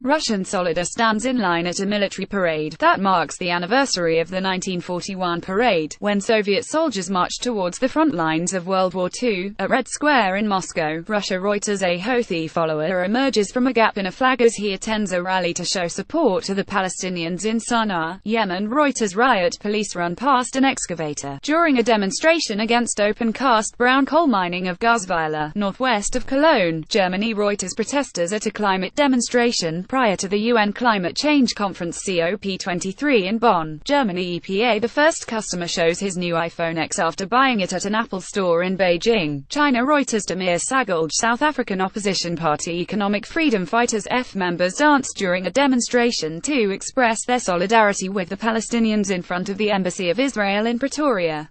Russian soldier stands in line at a military parade that marks the anniversary of the 1941 parade, when Soviet soldiers marched towards the front lines of World War II, at Red Square in Moscow, Russia. Reuters: a Houthi follower emerges from a gap in a flag as he attends a rally to show support to the Palestinians in Sana'a, Yemen. Reuters: riot police run past an excavator during a demonstration against open-cast brown coal mining of Gazveiler, northwest of Cologne, Germany. Reuters: protesters at a climate demonstration prior to the UN Climate Change Conference COP23 in Bonn, Germany. EPA: the first customer shows his new iPhone X after buying it at an Apple store in Beijing, China. Reuters: Demir Sagalj, South African opposition party Economic Freedom Fighters F members danced during a demonstration to express their solidarity with the Palestinians in front of the Embassy of Israel in Pretoria.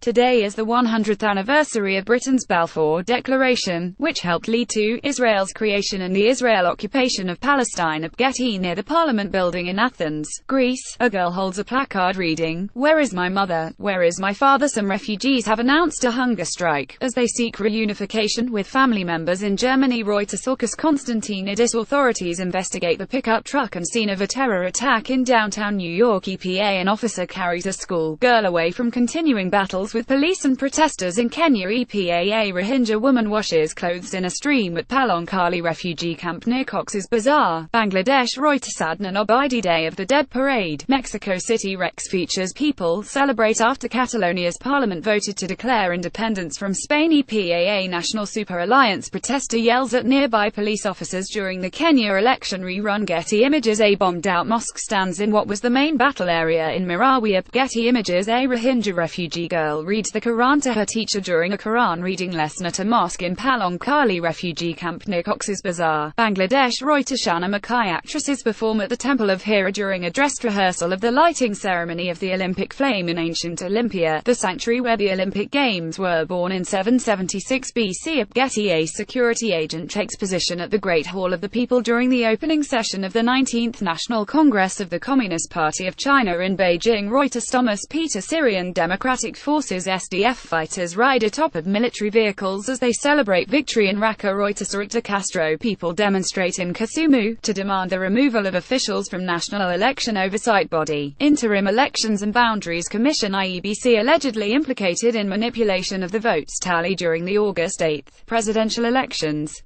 Today is the 100th anniversary of Britain's Balfour Declaration, which helped lead to Israel's creation and the Israel occupation of Palestine. At Getty, near the Parliament building in Athens, Greece, a girl holds a placard reading, "Where is my mother? Where is my father?" Some refugees have announced a hunger strike, as they seek reunification with family members in Germany. Reuters: August Constantinidis, authorities investigate the pickup truck and scene of a terror attack in downtown New York. EPA: an officer carries a school girl away from continuing battles with police and protesters in Kenya. EPA: a Rohingya woman washes clothes in a stream at Palonkali refugee camp near Cox's Bazar, Bangladesh. Reuters: Adnan Obaidi Day of the Dead parade, Mexico City. Rex features people celebrate after Catalonia's parliament voted to declare independence from Spain. EPA: a National Super Alliance protester yells at nearby police officers during the Kenya election rerun. Getty Images: a bombed-out mosque stands in what was the main battle area in Marawi. Up Getty Images: a Rohingya refugee girl reads the Quran to her teacher during a Quran reading lesson at a mosque in Palonkali refugee camp near Cox's Bazar, Bangladesh. Reuters: Shana Mackay actresses perform at the Temple of Hera during a dress rehearsal of the lighting ceremony of the Olympic flame in ancient Olympia, the sanctuary where the Olympic Games were born in 776 BC. Up Getty: a security agent takes position at the Great Hall of the People during the opening session of the 19th National Congress of the Communist Party of China in Beijing. Reuters: Thomas Peter Syrian Democratic Forces SDF fighters ride atop of military vehicles as they celebrate victory in Raqqa. Reuters: Rita Castro people demonstrate in Kisumu to demand the removal of officials from National Election Oversight Body, Interim Elections and Boundaries Commission IEBC, allegedly implicated in manipulation of the votes tally during the August 8 presidential elections.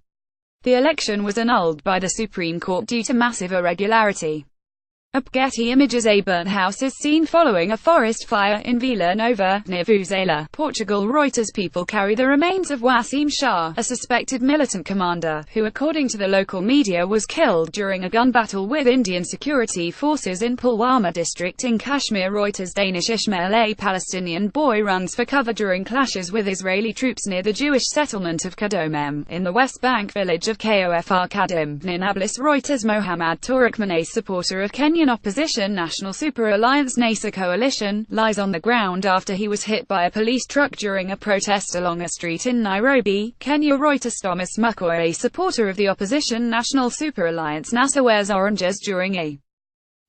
The election was annulled by the Supreme Court due to massive irregularity. Up Getty Images: a burnt house is seen following a forest fire in Vila Nova, near Vuzela, Portugal. Reuters: people carry the remains of Wasim Shah, a suspected militant commander, who according to the local media was killed during a gun battle with Indian security forces in Pulwama district in Kashmir. Reuters: Danish Ishmael: a Palestinian boy runs for cover during clashes with Israeli troops near the Jewish settlement of Kadomem, in the West Bank village of Kofr Kadim, near Nablus. Reuters: Mohammad Turkmen, a supporter of Kenyan opposition National Super Alliance NASA coalition, lies on the ground after he was hit by a police truck during a protest along a street in Nairobi, Kenya. Reuters: Thomas Mukoa, a supporter of the opposition National Super Alliance NASA, wears oranges during a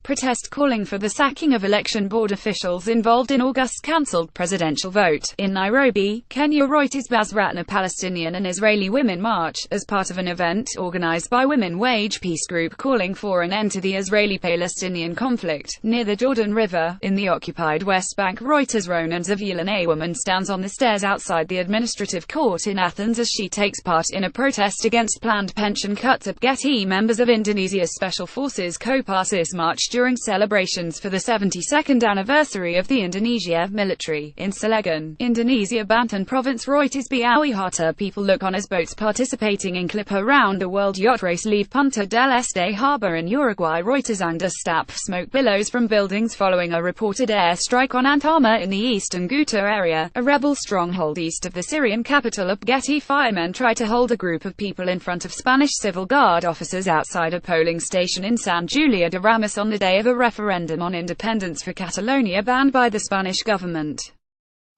protest calling for the sacking of election board officials involved in August's cancelled presidential vote in Nairobi, Kenya. Reuters: Basratna Palestinian and Israeli women march, as part of an event organized by Women Wage Peace Group calling for an end to the Israeli-Palestinian conflict, near the Jordan River, in the occupied West Bank. Reuters: Ronan Zavulan, a woman stands on the stairs outside the administrative court in Athens as she takes part in a protest against planned pension cuts. Up Getty: members of Indonesia's Special Forces Kopassus march during celebrations for the 72nd anniversary of the Indonesia military in Cilegon, Indonesia, Banten province. Reuters: Biawi Hata people look on as boats participating in Clipper round the world yacht race leave Punta del Este harbor in Uruguay. Reuters: Angus Stapp smoke billows from buildings following a reported airstrike on Antama in the eastern Ghouta area, a rebel stronghold east of the Syrian capital. Up Getty: firemen try to hold a group of people in front of Spanish Civil Guard officers outside a polling station in San Julia de Ramos on the day of a referendum on independence for Catalonia banned by the Spanish government.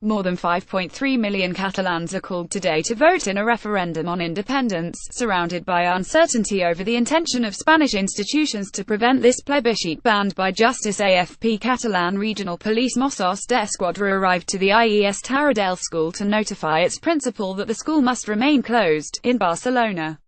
More than 5.3 million Catalans are called today to vote in a referendum on independence, surrounded by uncertainty over the intention of Spanish institutions to prevent this plebiscite banned by justice. AFP: Catalan Regional Police Mossos d'Esquadra arrived to the IES Taradell school to notify its principal that the school must remain closed, in Barcelona.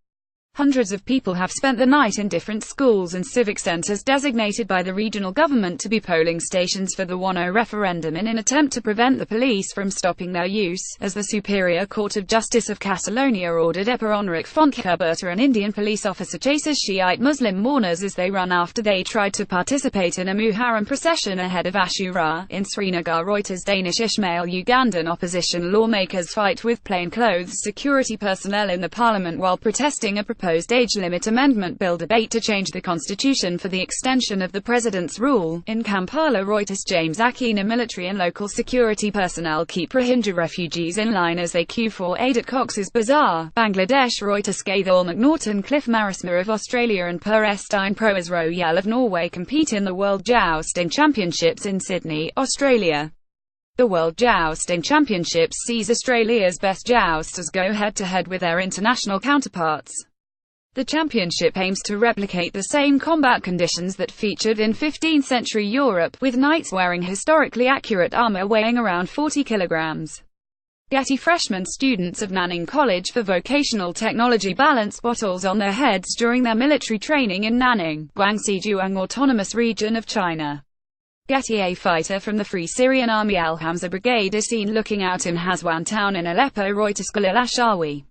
Hundreds of people have spent the night in different schools and civic centers designated by the regional government to be polling stations for the 1-0 referendum in an attempt to prevent the police from stopping their use, as the Superior Court of Justice of Catalonia ordered Eperonric Fontcuberta, an Indian police officer, chases Shiite Muslim mourners as they run after they tried to participate in a Muharram procession ahead of Ashura. In Srinagar, Reuters, Danish Ismail Ugandan opposition lawmakers fight with plainclothes security personnel in the parliament while protesting a proposed age limit amendment bill debate to change the constitution for the extension of the president's rule. In Kampala, Reuters, James Akina, military and local security personnel keep Rohingya refugees in line as they queue for aid at Cox's Bazar, Bangladesh, Reuters, Gaithal McNaughton, Cliff Marisma of Australia and Per Estine Proas Royal of Norway compete in the World Jousting Championships in Sydney, Australia. The World Jousting Championships sees Australia's best jousters go head-to-head with their international counterparts. The championship aims to replicate the same combat conditions that featured in 15th-century Europe, with knights wearing historically accurate armor weighing around 40 kilograms. Getty freshmen students of Nanning College for Vocational Technology balance bottles on their heads during their military training in Nanning, Guangxi Autonomous Region of China. Getty, a fighter from the Free Syrian Army Al-Hamza Brigade, is seen looking out in Haswan town in Aleppo. Reuters, Khalil Ashawi.